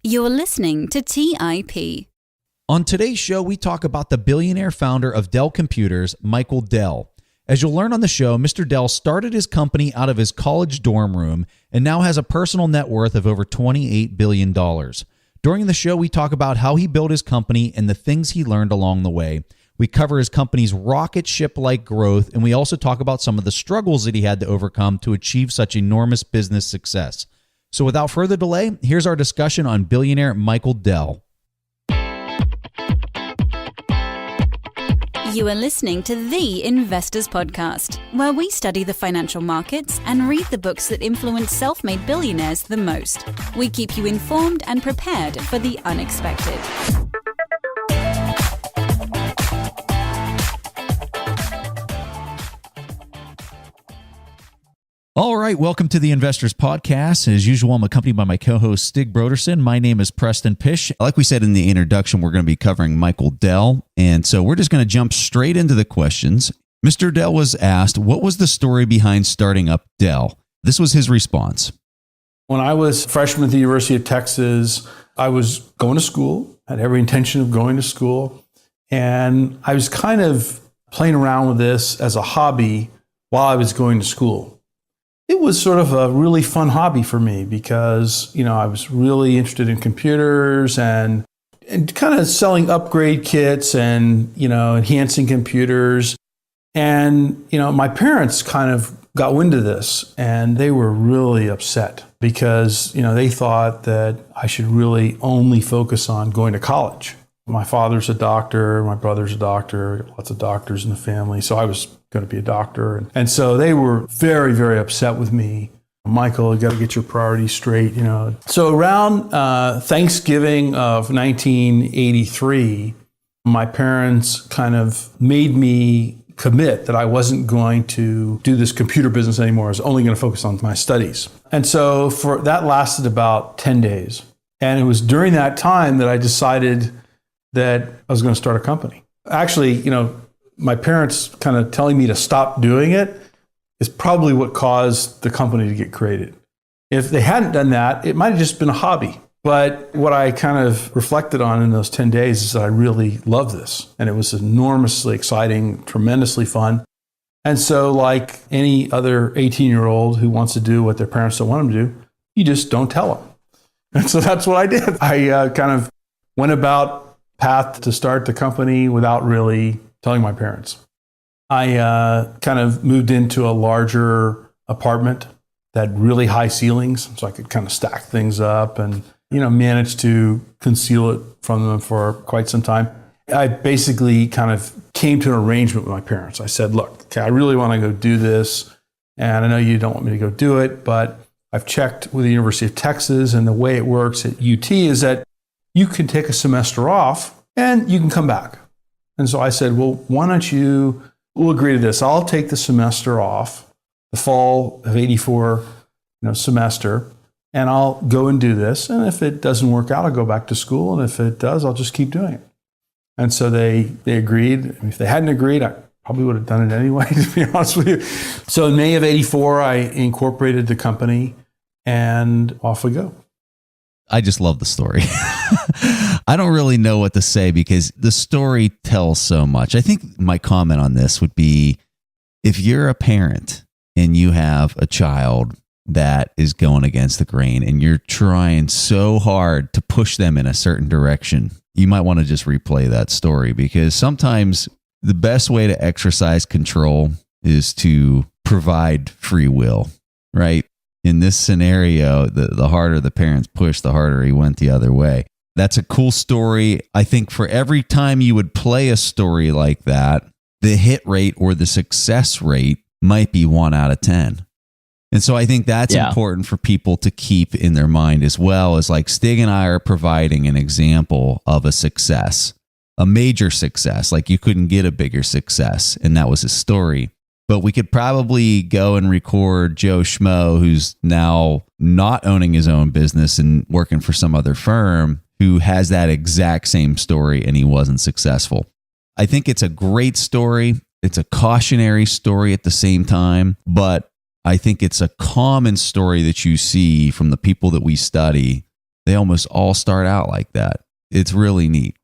You're listening to TIP. On today's show, we talk about the billionaire founder of Dell Computers, Michael Dell. As you'll learn on the show, Mr. Dell started his company out of his college dorm room and now has a personal net worth of over $28 billion. During the show, we talk about how he built his company and the things he learned along the way. We cover his company's rocket ship-like growth, and we also talk about some of the struggles that he had to overcome to achieve such enormous business success. So without further delay, here's our discussion on billionaire Michael Dell. You are listening to The Investors Podcast, where we study the financial markets and read the books that influence self-made billionaires the most. We keep you informed and prepared for the unexpected. All right, welcome to the Investors Podcast. As usual, I'm accompanied by my co-host, Stig Broderson. My name is Preston Pish. Like we said in the introduction, we're going to be covering Michael Dell. And so we're just going to jump straight into the questions. Mr. Dell was asked, what was the story behind starting up Dell? This was his response. When I was a freshman at the University of Texas, I was going to school, had every intention of going to school. And I was kind of playing around with this as a hobby while I was going to school. It was sort of a really fun hobby for me because, I was really interested in computers and kind of selling upgrade kits and, enhancing computers. And, my parents kind of got wind of this and they were really upset because, they thought that I should really only focus on going to college. My father's a doctor, my brother's a doctor, lots of doctors in the family. So I was going to be a doctor. And so they were very, very upset with me. Michael, you got to get your priorities straight, So around Thanksgiving of 1983, my parents kind of made me commit that I wasn't going to do this computer business anymore. I was only going to focus on my studies. And so that lasted about 10 days. And it was during that time that I decided that I was going to start a company. Actually, my parents kind of telling me to stop doing it is probably what caused the company to get created. If they hadn't done that, it might have just been a hobby. But what I kind of reflected on in those 10 days is that I really love this. And it was enormously exciting, tremendously fun. And so like any other 18-year-old who wants to do what their parents don't want them to do, you just don't tell them. And so that's what I did. I kind of went about path to start the company without really telling my parents. I kind of moved into a larger apartment that had really high ceilings, so I could kind of stack things up and, managed to conceal it from them for quite some time. I basically kind of came to an arrangement with my parents. I said, look, okay, I really want to go do this, and I know you don't want me to go do it, but I've checked with the University of Texas, and the way it works at UT is that you can take a semester off and you can come back. And so I said, well, why don't we'll agree to this. I'll take the semester off, the fall of 84 semester, and I'll go and do this. And if it doesn't work out, I'll go back to school. And if it does, I'll just keep doing it. And so they agreed. If they hadn't agreed, I probably would have done it anyway, to be honest with you. So in May of 84, I incorporated the company and off we go. I just love the story. I don't really know what to say because the story tells so much. I think my comment on this would be, if you're a parent and you have a child that is going against the grain and you're trying so hard to push them in a certain direction, you might want to just replay that story, because sometimes the best way to exercise control is to provide free will, right? In this scenario, the harder the parents pushed, the harder he went the other way. That's a cool story. I think for every time you would play a story like that, the hit rate or the success rate might be 1 out of 10. And so I think that's important for people to keep in their mind, as well as like Stig and I are providing an example of a success, a major success. Like you couldn't get a bigger success. And that was his story. But we could probably go and record Joe Schmo, who's now not owning his own business and working for some other firm, who has that exact same story and he wasn't successful. I think it's a great story. It's a cautionary story at the same time, but I think it's a common story that you see from the people that we study They almost all start out like that. It's really neat.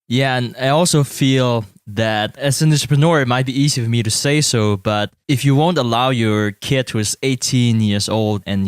Yeah, and I also feel that as an entrepreneur, it might be easy for me to say so, but if you won't allow your kid who is 18 years old and,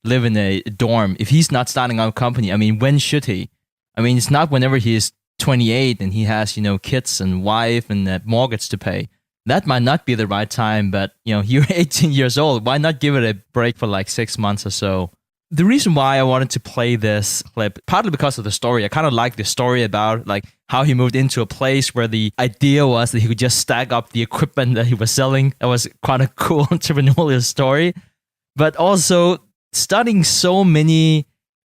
live in a dorm, if he's not starting out a company, I mean, when should he? I mean, it's not whenever he is 28 and he has, kids and wife and a mortgage to pay. That might not be the right time, but, you're 18 years old. Why not give it a break for like 6 months or so? The reason why I wanted to play this clip, partly because of the story. I kind of like the story about like how he moved into a place where the idea was that he could just stack up the equipment that he was selling. That was quite a cool entrepreneurial story. But also studying so many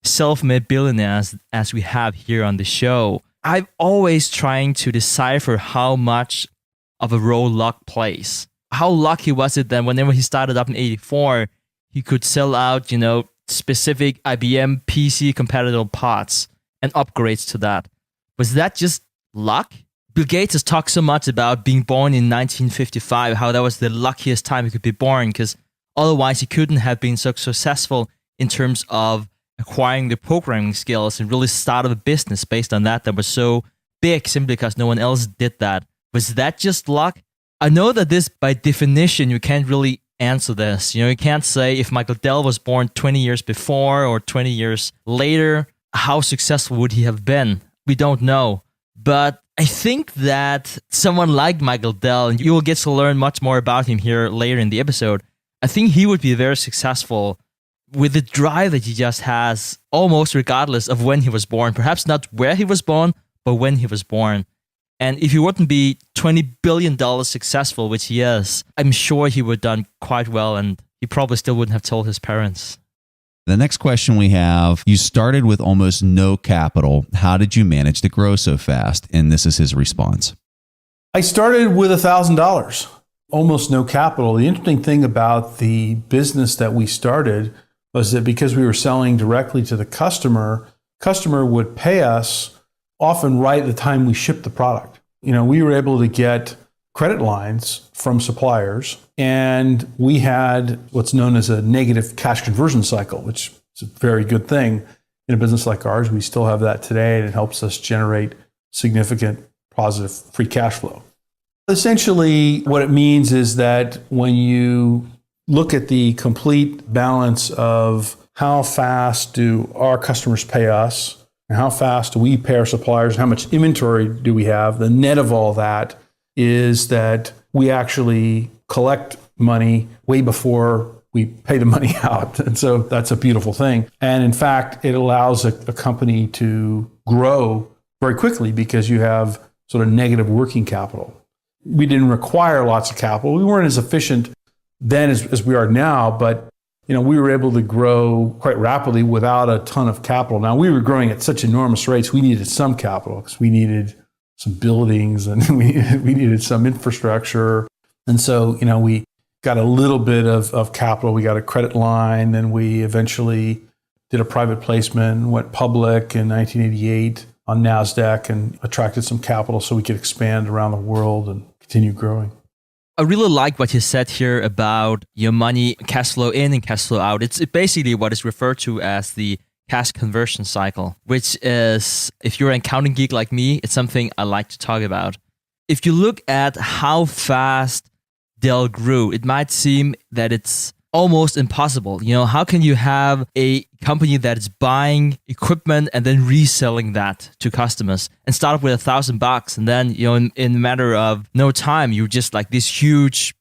self-made billionaires as we have here on the show, I've always trying to decipher how much of a role luck plays. How lucky was it that whenever he started up in 84, he could sell out, specific IBM PC compatible parts and upgrades to that? Was that just luck? Bill Gates has talked so much about being born in 1955, how that was the luckiest time he could be born, because otherwise he couldn't have been so successful in terms of acquiring the programming skills and really start a business based on that was so big simply because no one else did that. Was that just luck? I know that this, by definition, you can't really answer this. You can't say if Michael Dell was born 20 years before or 20 years later, how successful would he have been? We don't know. But I think that someone like Michael Dell, and you will get to learn much more about him here later in the episode, I think he would be very successful with the drive that he just has, almost regardless of when he was born. Perhaps not where he was born, but when he was born. And if he wouldn't be $20 billion successful, which he is, I'm sure he would have done quite well, and he probably still wouldn't have told his parents. The next question we have, you started with almost no capital. How did you manage to grow so fast? And this is his response. I started with $1,000, almost no capital. The interesting thing about the business that we started was that because we were selling directly to the customer would pay us often right at the time we shipped the product. We were able to get credit lines from suppliers, and we had what's known as a negative cash conversion cycle, which is a very good thing in a business like ours. We still have that today, and it helps us generate significant positive free cash flow. Essentially, what it means is that when you look at the complete balance of how fast do our customers pay us, and how fast do we pay our suppliers, and how much inventory do we have, the net of all that is that we actually collect money way before we pay the money out. And so that's a beautiful thing. And in fact, it allows a company to grow very quickly because you have sort of negative working capital. We didn't require lots of capital. We weren't as efficient then as we are now, but we were able to grow quite rapidly without a ton of capital. Now, we were growing at such enormous rates, we needed some capital because we needed some buildings and we needed some infrastructure. And so, we got a little bit of capital. We got a credit line, then we eventually did a private placement, went public in 1988 on NASDAQ and attracted some capital so we could expand around the world and continue growing. I really like what you said here about your money, cash flow in and cash flow out. It's basically what is referred to as the cash conversion cycle, which is, if you're an accounting geek like me, it's something I like to talk about. If you look at how fast Dell grew, it might seem that it's almost impossible. How can you have a company that is buying equipment and then reselling that to customers and start up with $1,000 and then, in a matter of no time, you're just like this huge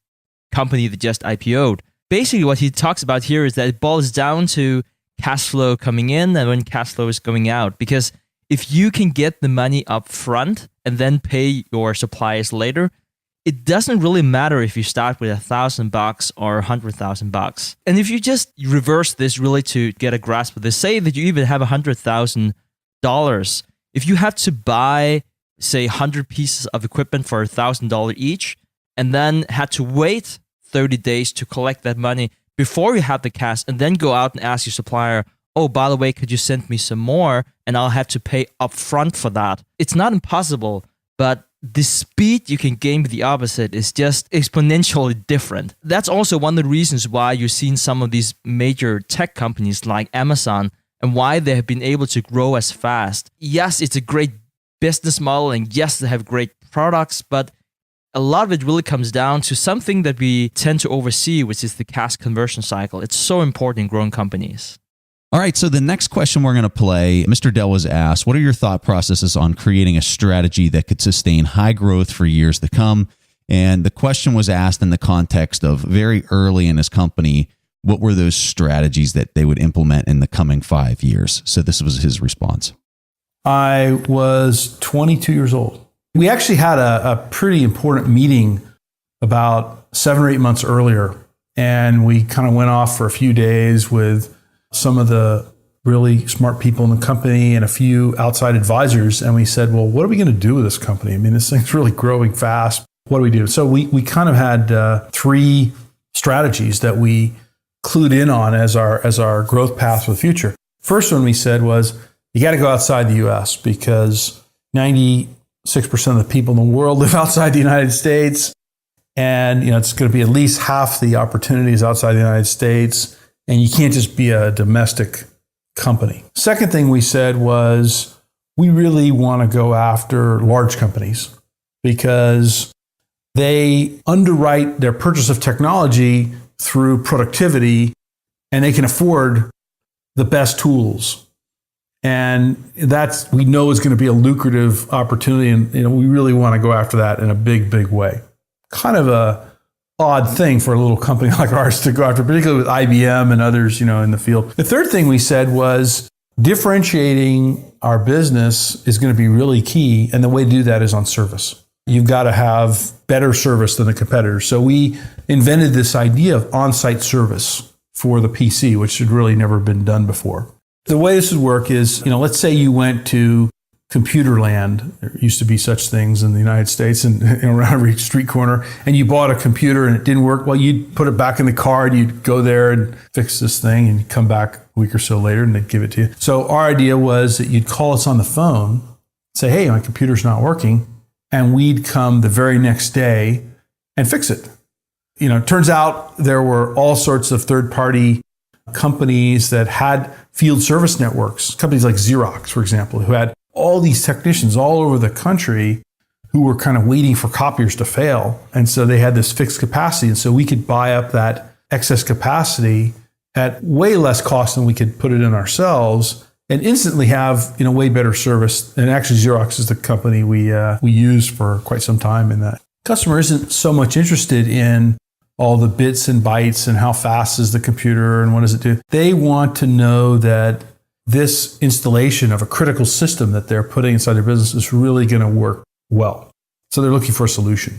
company that just IPO'd. Basically, what he talks about here is that it boils down to cash flow coming in and when cash flow is going out. Because if you can get the money up front and then pay your suppliers later, it doesn't really matter if you start with $1,000 or $100,000. And if you just reverse this really to get a grasp of this, say that you even have $100,000. If you have to buy, say, 100 pieces of equipment for $1,000 each, and then had to wait 30 days to collect that money before you have the cash, and then go out and ask your supplier, oh, by the way, could you send me some more? And I'll have to pay upfront for that. It's not impossible, but the speed you can gain with the opposite is just exponentially different. That's also one of the reasons why you're seeing some of these major tech companies like Amazon and why they have been able to grow as fast. Yes, it's a great business model, and yes, they have great products, but a lot of it really comes down to something that we tend to oversee, which is the cash conversion cycle. It's so important in growing companies. All right, so the next question we're going to play, Mr. Dell was asked, what are your thought processes on creating a strategy that could sustain high growth for years to come? And the question was asked in the context of very early in his company, what were those strategies that they would implement in the coming 5 years? So this was his response. I was 22 years old. We actually had a pretty important meeting about 7 or 8 months earlier, and we kind of went off for a few days with some of the really smart people in the company and a few outside advisors, and we said, well, what are we going to do with this company? I mean, this thing's really growing fast. What do we do? So we kind of had 3 strategies that we clued in on as our growth path for the future. First one we said was, you got to go outside the U.S. because 96% of the people in the world live outside the United States. And it's going to be at least half the opportunities outside the United States. And you can't just be a domestic company. Second thing we said was, we really want to go after large companies because they underwrite their purchase of technology through productivity, and they can afford the best tools. And that's, we know, is going to be a lucrative opportunity. And we really want to go after that in a big, big way. Kind of a odd thing for a little company like ours to go after, particularly with IBM and others, in the field. The third thing we said was, differentiating our business is going to be really key. And the way to do that is on service. You've got to have better service than the competitors. So we invented this idea of on-site service for the PC, which had really never been done before. The way this would work is, let's say you went to Computer Land. There used to be such things in the United States and around every street corner, and you bought a computer and it didn't work. Well, you'd put it back in the car and you'd go there and fix this thing, and you'd come back a week or so later and they'd give it to you. So our idea was that you'd call us on the phone, say, hey, my computer's not working, and we'd come the very next day and fix it. It turns out there were all sorts of third-party companies that had field service networks, companies like Xerox, for example, who had all these technicians all over the country who were kind of waiting for copiers to fail. And so they had this fixed capacity. And so we could buy up that excess capacity at way less cost than we could put it in ourselves and instantly have, way better service. And actually Xerox is the company we used for quite some time in that. Customer isn't so much interested in all the bits and bytes and how fast is the computer and what does it do. They want to know that this installation of a critical system that they're putting inside their business is really going to work well. So they're looking for a solution.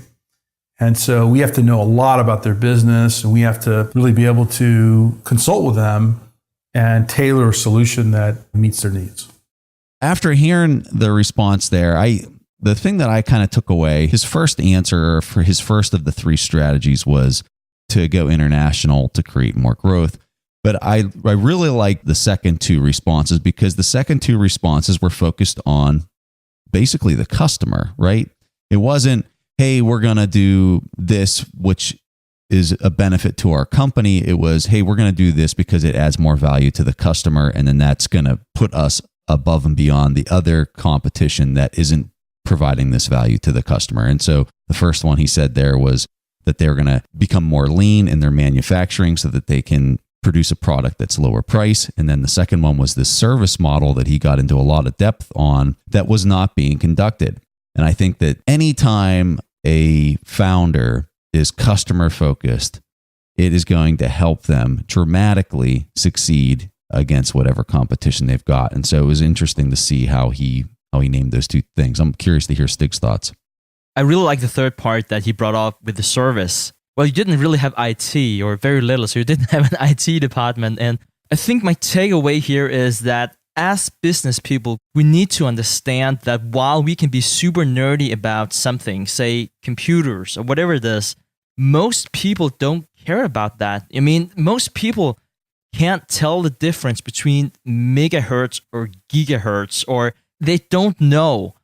And so we have to know a lot about their business, and we have to really be able to consult with them and tailor a solution that meets their needs. After hearing the response there, the thing that I kind of took away, his first answer for his first of the 3 strategies was to go international to create more growth. But I really like the second 2 responses, because the second 2 responses were focused on basically the customer, right? It wasn't, hey, we're going to do this, which is a benefit to our company. It was, hey, we're going to do this because it adds more value to the customer. And then that's going to put us above and beyond the other competition that isn't providing this value to the customer. And so the first one he said there was that they're going to become more lean in their manufacturing so that they can produce a product that's lower price. And then the second one was this service model that he got into a lot of depth on that was not being conducted. And I think that anytime a founder is customer focused, it is going to help them dramatically succeed against whatever competition they've got. And so it was interesting to see how he named those 2 things. I'm curious to hear Stig's thoughts. I really like the third part that he brought up with the service. Well, you didn't really have IT, or very little, so you didn't have an IT department. And I think my takeaway here is that as business people, we need to understand that while we can be super nerdy about something, say computers or whatever it is, most people don't care about that. I mean, most people can't tell the difference between megahertz or gigahertz, or they don't know,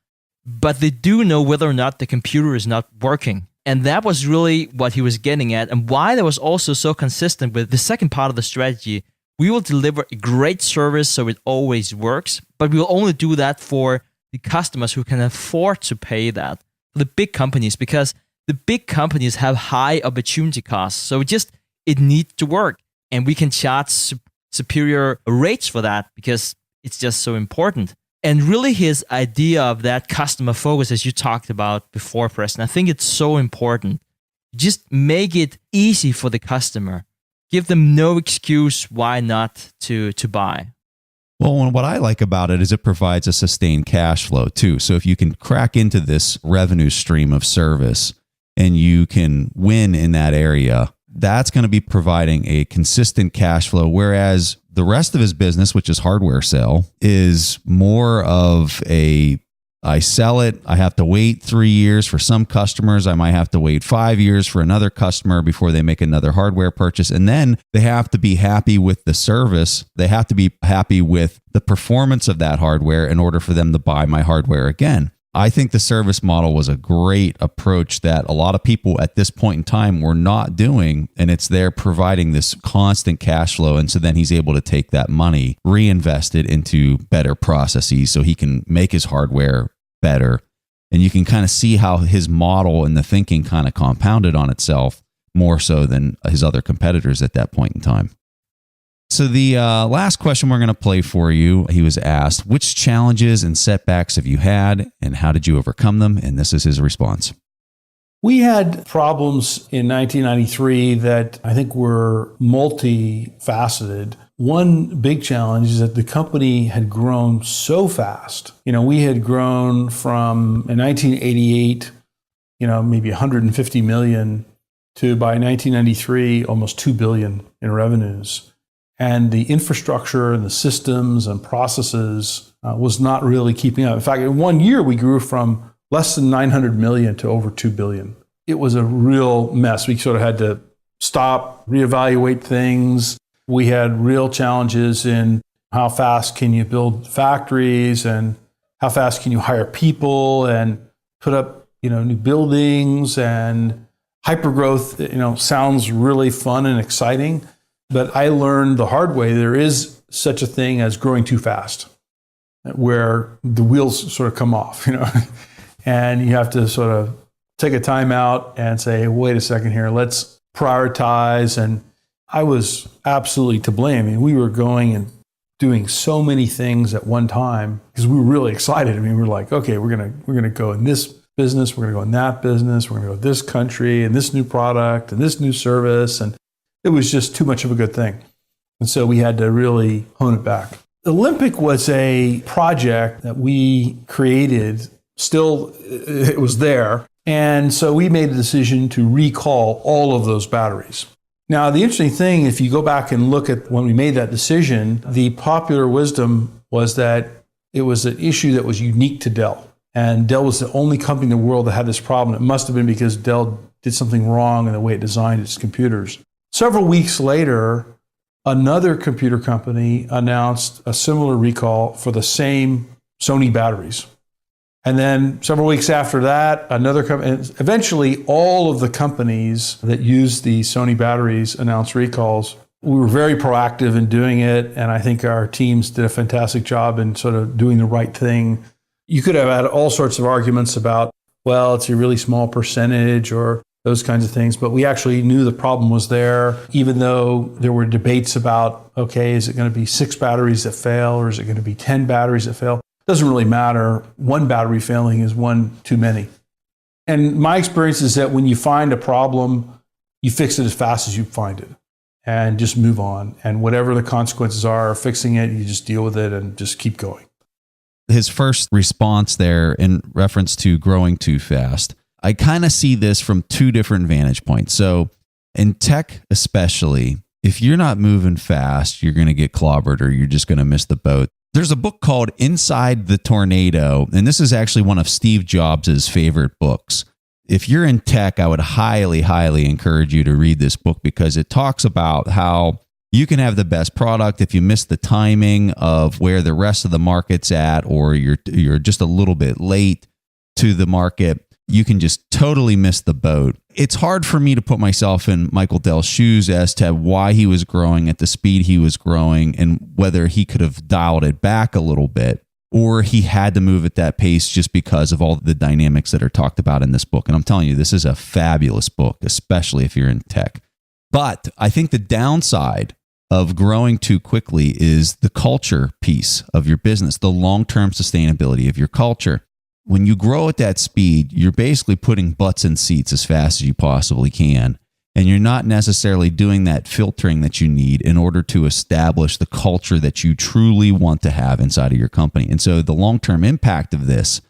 but they do know whether or not the computer is not working. And that was really what he was getting at, and why that was also so consistent with the second part of the strategy, We will deliver a great service so it always works, but we will only do that for the customers who can afford to pay that. The big companies, because the big companies have high opportunity costs. So it needs to work. And we can charge superior rates for that because it's just so important. And really his idea of that customer focus, as you talked about before, Preston, I think it's so important. Just make it easy for the customer. Give them no excuse why not to buy. Well, what I like about it is it provides a sustained cash flow too. So if you can crack into this revenue stream of service and you can win in that area, that's going to be providing a consistent cash flow. Whereas the rest of his business, which is hardware sale, is more of I sell it. I have to wait 3 years for some customers. I might have to wait 5 years for another customer before they make another hardware purchase. And then they have to be happy with the service. They have to be happy with the performance of that hardware in order for them to buy my hardware again. I think the service model was a great approach that a lot of people at this point in time were not doing. And it's there providing this constant cash flow. And so then he's able to take that money, reinvest it into better processes so he can make his hardware better. And you can kind of see how his model and the thinking kind of compounded on itself more so than his other competitors at that point in time. So the last question we're going to play for you, he was asked, which challenges and setbacks have you had and how did you overcome them? And this is his response. We had problems in 1993 that I think were multifaceted. One big challenge is that the company had grown so fast. We had grown from, in 1988, maybe 150 million to by 1993, almost 2 billion in revenues. And the infrastructure and the systems and processes was not really keeping up. In fact, in 1 year, we grew from less than 900 million to over 2 billion. It was a real mess. We sort of had to stop, reevaluate things. We had real challenges in how fast can you build factories and how fast can you hire people and put up, new buildings, and hypergrowth, sounds really fun and exciting. But I learned the hard way there is such a thing as growing too fast, where the wheels sort of come off, and you have to sort of take a time out and say, wait a second here, let's prioritize. And I was absolutely to blame. I mean, we were going and doing so many things at one time because we were really excited. I mean, we were like, okay, we're gonna go in this business, we're gonna go in that business, we're gonna go to this country and this new product and this new service, and it was just too much of a good thing. And so we had to really hone it back. Olympic was a project that we created. Still, it was there. And so we made a decision to recall all of those batteries. Now, the interesting thing, if you go back and look at when we made that decision, the popular wisdom was that it was an issue that was unique to Dell. And Dell was the only company in the world that had this problem. It must have been because Dell did something wrong in the way it designed its computers. Several weeks later, another computer company announced a similar recall for the same Sony batteries. And then several weeks after that, another company, eventually all of the companies that use the Sony batteries announced recalls. We were very proactive in doing it, and I think our teams did a fantastic job in sort of doing the right thing. You could have had all sorts of arguments about, well, it's a really small percentage or those kinds of things, but we actually knew the problem was there, even though there were debates about, okay, is it going to be 6 batteries that fail or is it going to be 10 batteries that fail? Doesn't really matter. One battery failing is one too many. And my experience is that when you find a problem, you fix it as fast as you find it and just move on. And whatever the consequences are of fixing it, you just deal with it and just keep going. His first response there in reference to growing too fast, I kind of see this from 2 different vantage points. So in tech especially, if you're not moving fast, you're going to get clobbered or you're just going to miss the boat. There's a book called Inside the Tornado, and this is actually one of Steve Jobs' favorite books. If you're in tech, I would highly, highly encourage you to read this book because it talks about how you can have the best product if you miss the timing of where the rest of the market's at, or you're just a little bit late to the market. you can just totally miss the boat. It's hard for me to put myself in Michael Dell's shoes as to why he was growing at the speed he was growing and whether he could have dialed it back a little bit or he had to move at that pace just because of all the dynamics that are talked about in this book. And I'm telling you, this is a fabulous book, especially if you're in tech. But I think the downside of growing too quickly is the culture piece of your business, the long-term sustainability of your culture. When you grow at that speed, you're basically putting butts in seats as fast as you possibly can. And you're not necessarily doing that filtering that you need in order to establish the culture that you truly want to have inside of your company. And so the long-term impact of this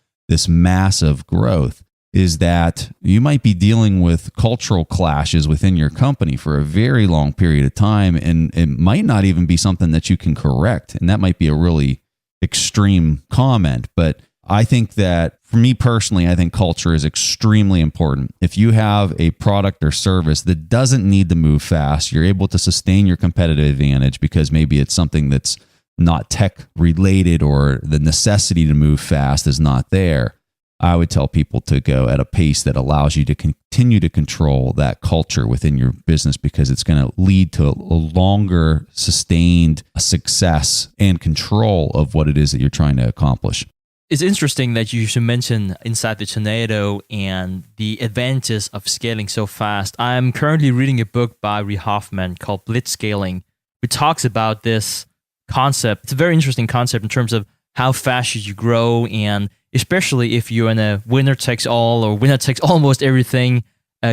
massive growth is that you might be dealing with cultural clashes within your company for a very long period of time. And it might not even be something that you can correct. And that might be a really extreme comment, but I think that for me personally, I think culture is extremely important. If you have a product or service that doesn't need to move fast, you're able to sustain your competitive advantage because maybe it's something that's not tech related or the necessity to move fast is not there. I would tell people to go at a pace that allows you to continue to control that culture within your business because it's going to lead to a longer sustained success and control of what it is that you're trying to accomplish. It's interesting that you should mention Inside the Tornado and the advantages of scaling so fast. I'm currently reading a book by Reid Hoffman called Blitzscaling, which talks about this concept. It's a very interesting concept in terms of how fast should you grow, and especially if you're in a winner takes all or winner takes almost everything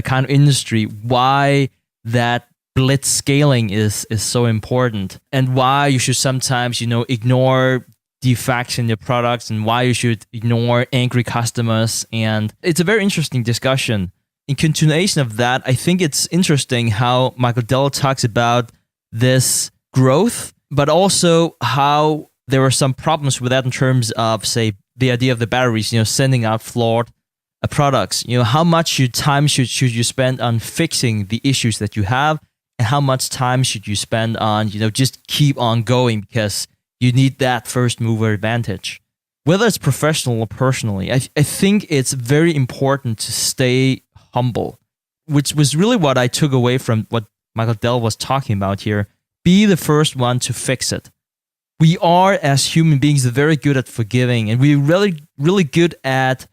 kind of industry, why that blitzscaling is so important and why you should sometimes, ignore defects in your products and why you should ignore angry customers. And it's a very interesting discussion. In continuation of that, I think it's interesting how Michael Dell talks about this growth, but also how there were some problems with that in terms of, say, the idea of the batteries, sending out flawed products. How much time should you spend on fixing the issues that you have, and how much time should you spend on, just keep on going because you need that first mover advantage. Whether it's professional or personally, I think it's very important to stay humble, which was really what I took away from what Michael Dell was talking about here. Be the first one to fix it. We are, as human beings, very good at forgiving, and we're really, really good at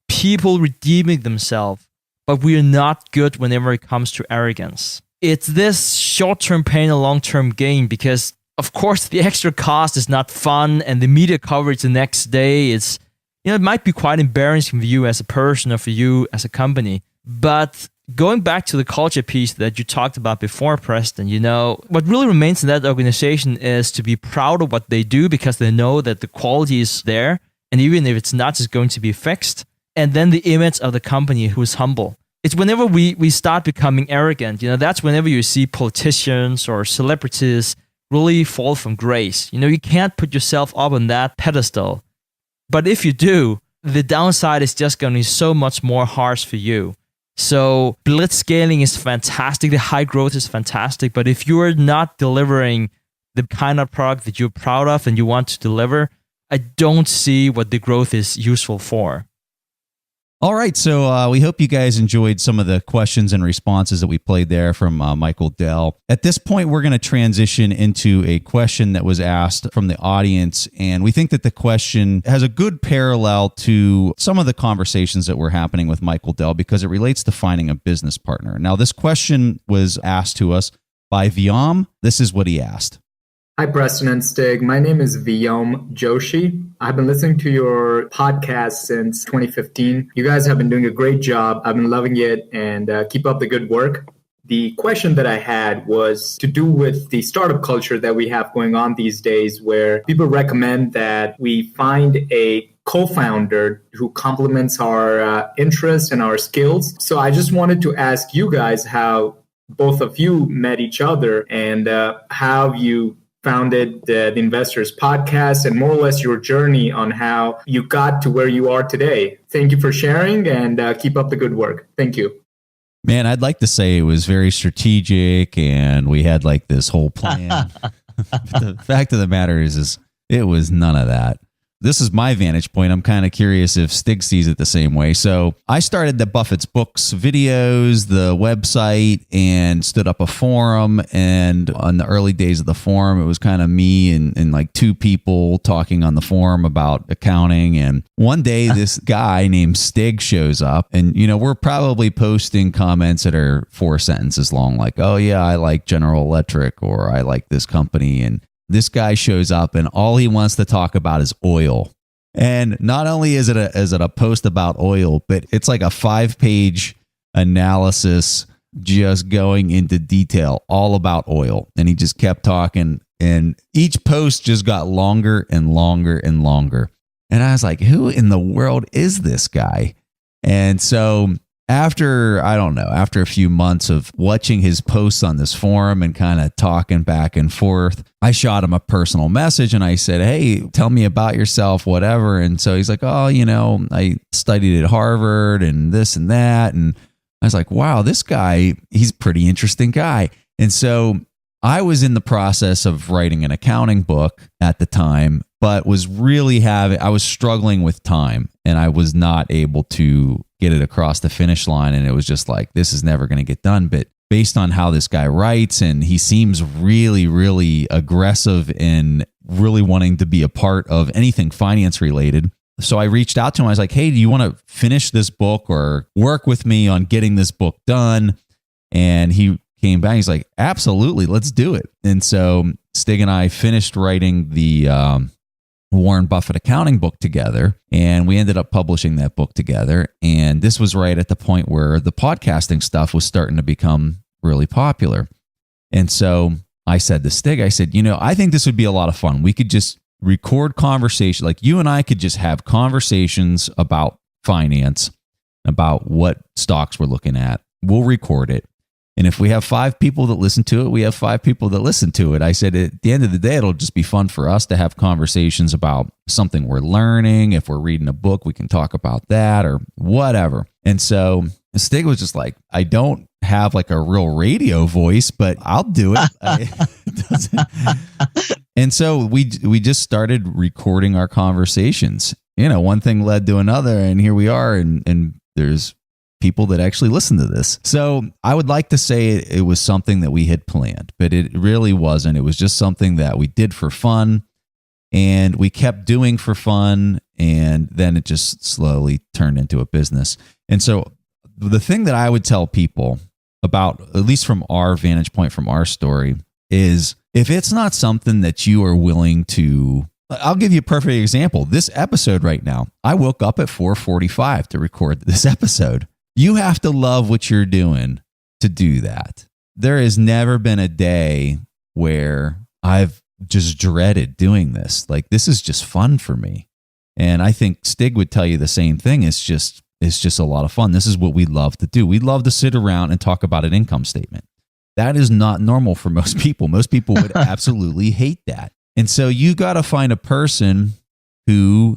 people redeeming themselves, but we are not good whenever it comes to arrogance. It's this short-term pain and long-term gain because of course, the extra cost is not fun, and the media coverage the next day is, it might be quite embarrassing for you as a person or for you as a company. But going back to the culture piece that you talked about before, Preston, what really remains in that organization is to be proud of what they do because they know that the quality is there, and even if it's not just going to be fixed. And then the image of the company who is humble. It's whenever we start becoming arrogant, that's whenever you see politicians or celebrities really fall from grace. You can't put yourself up on that pedestal. But if you do, the downside is just going to be so much more harsh for you. So blitzscaling is fantastic. The high growth is fantastic. But if you are not delivering the kind of product that you're proud of and you want to deliver, I don't see what the growth is useful for. All right, so we hope you guys enjoyed some of the questions and responses that we played there from Michael Dell. At this point, we're going to transition into a question that was asked from the audience, and we think that the question has a good parallel to some of the conversations that were happening with Michael Dell because it relates to finding a business partner. Now, this question was asked to us by Vyom. This is what he asked. Hi, Preston and Stig. My name is Vyom Joshi. I've been listening to your podcast since 2015. You guys have been doing a great job. I've been loving it, and keep up the good work. The question that I had was to do with the startup culture that we have going on these days, where people recommend that we find a co-founder who complements our interests and our skills. So I just wanted to ask you guys how both of you met each other and how you founded the Investors Podcast and more or less your journey on how you got to where you are today. Thank you for sharing and keep up the good work. Thank you. Man, I'd like to say it was very strategic and we had like this whole plan. The fact of the matter is it was none of that. this is my vantage point. I'm kind of curious if Stig sees it the same way. So I started the Buffett's Books videos, the website, and stood up a forum. And on the early days of the forum, it was kind of me and like two people talking on the forum about accounting. And one day this guy named Stig shows up, and, you know, we're probably posting comments that are 4 sentences long, like, oh yeah, I like General Electric, or I like this company. And this guy shows up and all he wants to talk about is oil. And not only is it a post about oil, but it's like a 5-page analysis just going into detail all about oil. And he just kept talking, and each post just got longer and longer and longer. And I was like, who in the world is this guy? And so after a few months of watching his posts on this forum and kind of talking back and forth, I shot him a personal message and I said, hey, tell me about yourself, whatever. And so he's like, oh, you know, I studied at Harvard and this and that. And I was like, wow, this guy, he's a pretty interesting guy. And so I was in the process of writing an accounting book at the time, but I was struggling with time, and I was not able to get it across the finish line. And it was just like, this is never going to get done. But based on how this guy writes, and he seems really, really aggressive and really wanting to be a part of anything finance related. So I reached out to him. I was like, hey, do you want to finish this book or work with me on getting this book done? And he came back. He's like, absolutely, let's do it. And so Stig and I finished writing the Warren Buffett accounting book together, and we ended up publishing that book together. And this was right at the point where the podcasting stuff was starting to become really popular. And so I said to Stig, I said, you know, I think this would be a lot of fun. We could just record conversation, like you and I could just have conversations about finance, about what stocks we're looking at. We'll record it. And if we have 5 people that listen to it, we have 5 people that listen to it. I said, at the end of the day, it'll just be fun for us to have conversations about something we're learning. If we're reading a book, we can talk about that or whatever. And so Stig was just like, I don't have like a real radio voice, but I'll do it. And so we just started recording our conversations. You know, one thing led to another, and here we are. And there's people that actually listen to this. So I would like to say it was something that we had planned, but it really wasn't. It was just something that we did for fun, and we kept doing for fun, and then it just slowly turned into a business. And so the thing that I would tell people about, at least from our vantage point, from our story, is if it's not something that you are willing to, I'll give you a perfect example. This episode right now, I woke up at 4:45 to record this episode. You have to love what you're doing to do that. There has never been a day where I've just dreaded doing this. Like, this is just fun for me. And I think Stig would tell you the same thing. It's just a lot of fun. This is what we love to do. We love to sit around and talk about an income statement. That is not normal for most people. Most people would absolutely hate that. And so you got to find a person who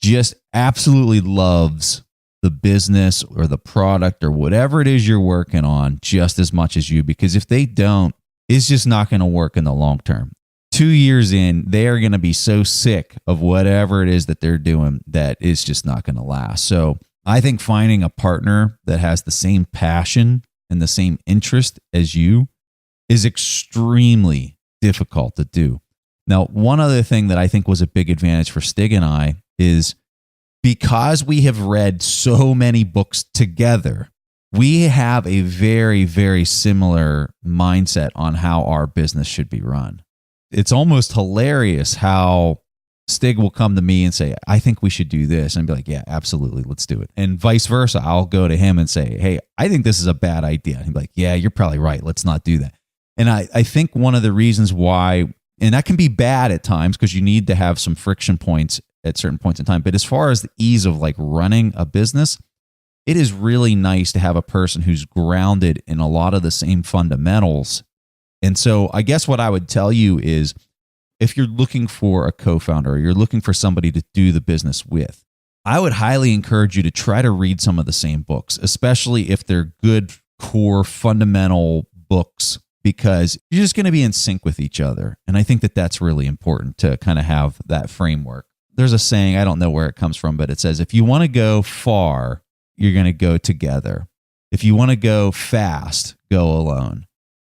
just absolutely loves the business or the product or whatever it is you're working on just as much as you, because if they don't, it's just not going to work in the long term. 2 years in, they are going to be so sick of whatever it is that they're doing that it's just not going to last. So I think finding a partner that has the same passion and the same interest as you is extremely difficult to do. Now, one other thing that I think was a big advantage for Stig and I is because we have read so many books together, we have a very, very similar mindset on how our business should be run. It's almost hilarious how Stig will come to me and say, I think we should do this. And I'd be like, yeah, absolutely, let's do it. And vice versa. I'll go to him and say, hey, I think this is a bad idea. And he'd be like, yeah, you're probably right. Let's not do that. And I think one of the reasons why, and that can be bad at times because you need to have some friction points at certain points in time. But as far as the ease of like running a business, it is really nice to have a person who's grounded in a lot of the same fundamentals. And so I guess what I would tell you is, if you're looking for a co-founder or you're looking for somebody to do the business with, I would highly encourage you to try to read some of the same books, especially if they're good core fundamental books, because you're just going to be in sync with each other. And I think that that's really important to kind of have that framework. there's a saying, I don't know where it comes from, but it says, if you want to go far, you're going to go together. If you want to go fast, go alone.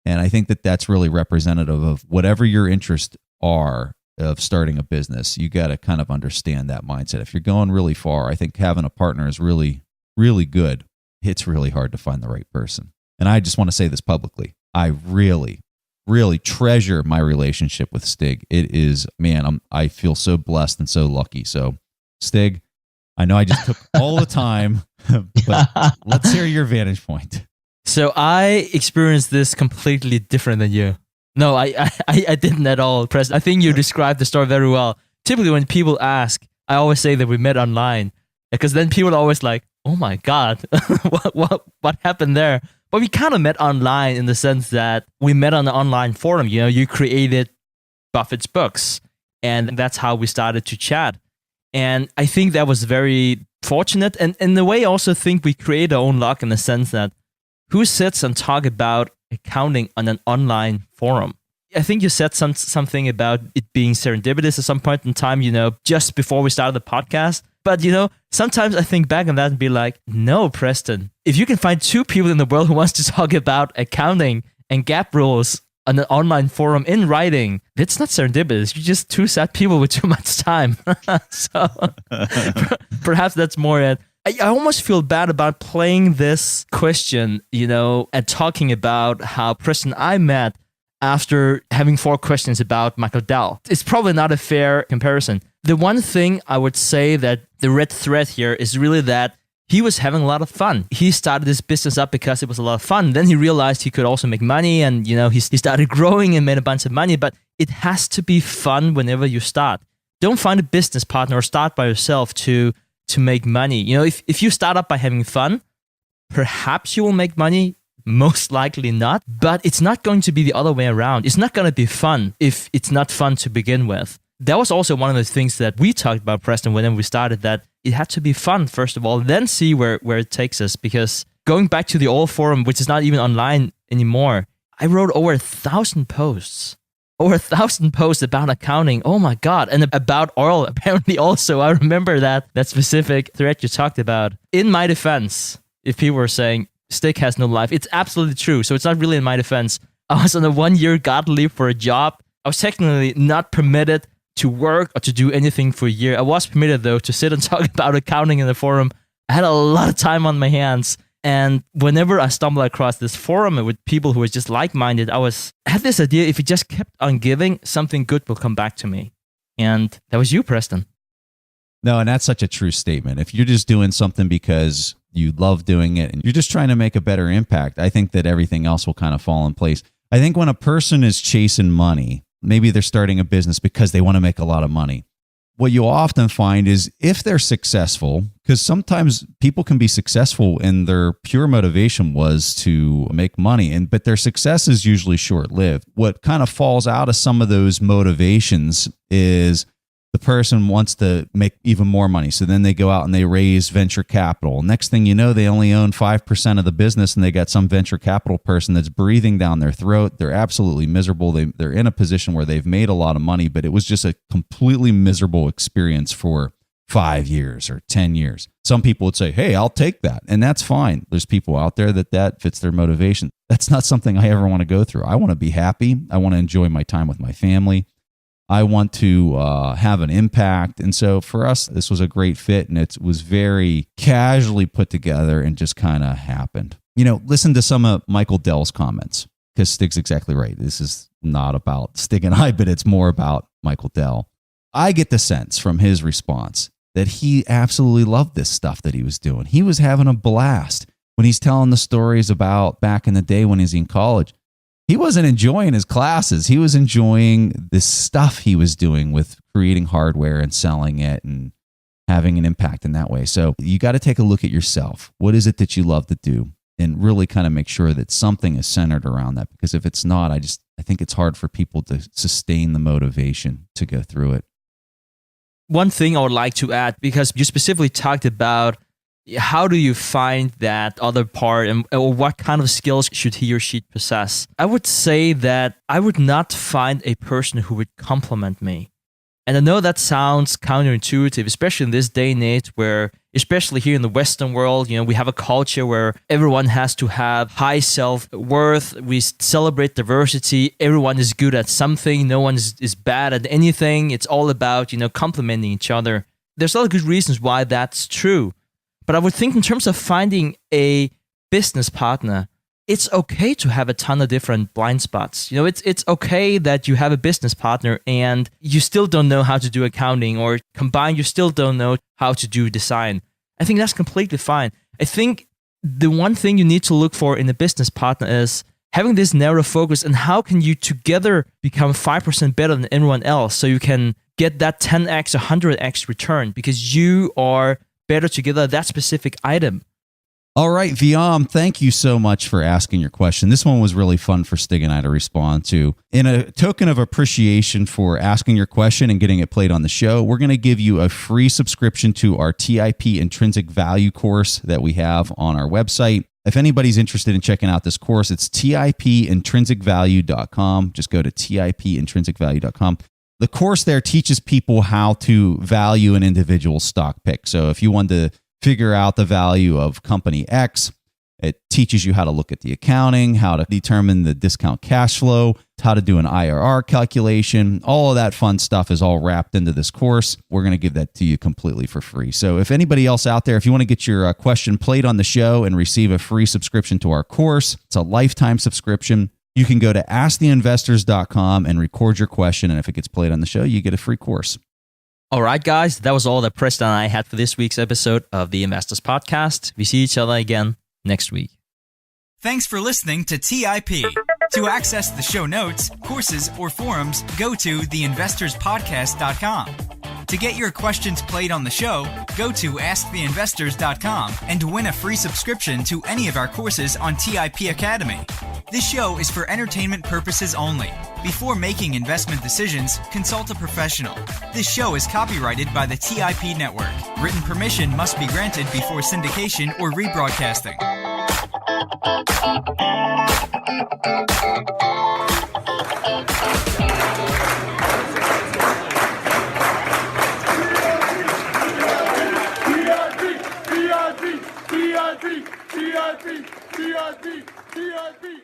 And I think that that's really representative of whatever your interests are of starting a business. You got to kind of understand that mindset. If you're going really far, I think having a partner is really, really good. It's really hard to find the right person. And I just want to say this publicly. I really, really treasure my relationship with Stig. It is, man, I feel so blessed and so lucky. So, Stig, I know I just took all the time, but let's hear your vantage point. So I experienced this completely different than you. No, I didn't at all, Preston. I think you described the story very well. Typically, when people ask, I always say that we met online, because then people are always like, "Oh my God, what happened there?" But we kind of met online in the sense that we met on the online forum. You know, you created Buffett's books, and that's how we started to chat. And I think that was very fortunate. And in a way, I also think we create our own luck in the sense that who sits and talk about accounting on an online forum? I think you said something about it being serendipitous at some point in time, you know, just before we started the podcast. But, you know, sometimes I think back on that and be like, no, Preston, if you can find two people in the world who wants to talk about accounting and GAAP rules on an online forum in writing, it's not serendipitous. You're just two sad people with too much time. So perhaps that's more it. I almost feel bad about playing this question, you know, and talking about how Preston and I met after having 4 questions about Michael Dell. It's probably not a fair comparison. The one thing I would say that the red thread here is really that he was having a lot of fun. He started this business up because it was a lot of fun. Then he realized he could also make money, and you know he started growing and made a bunch of money. But it has to be fun whenever you start. Don't find a business partner or start by yourself to make money. You know, if you start up by having fun, perhaps you will make money. Most likely not. But it's not going to be the other way around. It's not going to be fun if it's not fun to begin with. That was also one of the things that we talked about, Preston, whenever we started, that it had to be fun, first of all, then see where it takes us. Because going back to the old forum, which is not even online anymore, I wrote over 1,000 posts. Over 1,000 posts about accounting. Oh my God. And about oil, apparently also. I remember that specific thread you talked about. In my defense, if people were saying, Stig has no life, it's absolutely true. So it's not really in my defense. I was on a 1-year garden leave for a job. I was technically not permitted to work or to do anything for a year. I was permitted, though, to sit and talk about accounting in the forum. I had a lot of time on my hands. And whenever I stumbled across this forum with people who were just like-minded, I had this idea, if you just kept on giving, something good will come back to me. And that was you, Preston. No, and that's such a true statement. If you're just doing something because you love doing it and you're just trying to make a better impact, I think that everything else will kind of fall in place. I think when a person is chasing money, maybe they're starting a business because they want to make a lot of money. What you'll often find is if they're successful, because sometimes people can be successful and their pure motivation was to make money, but their success is usually short-lived. What kind of falls out of some of those motivations is the person wants to make even more money. So then they go out and they raise venture capital. Next thing you know, they only own 5% of the business and they got some venture capital person that's breathing down their throat. They're absolutely miserable. They're in a position where they've made a lot of money, but it was just a completely miserable experience for 5 years or 10 years. Some people would say, hey, I'll take that. And that's fine. There's people out there that fits their motivation. That's not something I ever want to go through. I want to be happy. I want to enjoy my time with my family. I want to have an impact. And so for us, this was a great fit, and it was very casually put together and just kind of happened. You know, listen to some of Michael Dell's comments, because Stig's exactly right. This is not about Stig and I, but it's more about Michael Dell. I get the sense from his response that he absolutely loved this stuff that he was doing. He was having a blast when he's telling the stories about back in the day when he was in college. He wasn't enjoying his classes. He was enjoying this stuff he was doing with creating hardware and selling it and having an impact in that way. So you got to take a look at yourself. What is it that you love to do? And really kind of make sure that something is centered around that. Because if it's not, I think it's hard for people to sustain the motivation to go through it. One thing I would like to add, because you specifically talked about how do you find that other part, or what kind of skills should he or she possess? I would say that I would not find a person who would compliment me. And I know that sounds counterintuitive, especially in this day and age where, especially here in the Western world, we have a culture where everyone has to have high self-worth. We celebrate diversity. Everyone is good at something. No one is bad at anything. It's all about, complementing each other. There's a lot of good reasons why that's true. But I would think in terms of finding a business partner, it's okay to have a ton of different blind spots. It's okay that you have a business partner and you still don't know how to do accounting, or combined, you still don't know how to do design. I think that's completely fine. I think the one thing you need to look for in a business partner is having this narrow focus, and how can you together become 5% better than everyone else so you can get that 10x or 100x return because you are better together at that specific item. All right, Viam, thank you so much for asking your question. This one was really fun for Stig and I to respond to. In a token of appreciation for asking your question and getting it played on the show, we're going to give you a free subscription to our TIP Intrinsic Value course that we have on our website. If anybody's interested in checking out this course, it's tipintrinsicvalue.com. Just go to tipintrinsicvalue.com. The course there teaches people how to value an individual stock pick. So if you want to figure out the value of company X, it teaches you how to look at the accounting, how to determine the discount cash flow, how to do an IRR calculation. All of that fun stuff is all wrapped into this course. We're going to give that to you completely for free. So if anybody else out there, if you want to get your question played on the show and receive a free subscription to our course, it's a lifetime subscription. You can go to asktheinvestors.com and record your question. And if it gets played on the show, you get a free course. All right, guys, that was all that Preston and I had for this week's episode of the Investors Podcast. We see each other again next week. Thanks for listening to TIP. To access the show notes, courses, or forums, go to theinvestorspodcast.com. To get your questions played on the show, go to asktheinvestors.com and win a free subscription to any of our courses on TIP Academy. This show is for entertainment purposes only. Before making investment decisions, consult a professional. This show is copyrighted by the TIP Network. Written permission must be granted before syndication or rebroadcasting. TIP.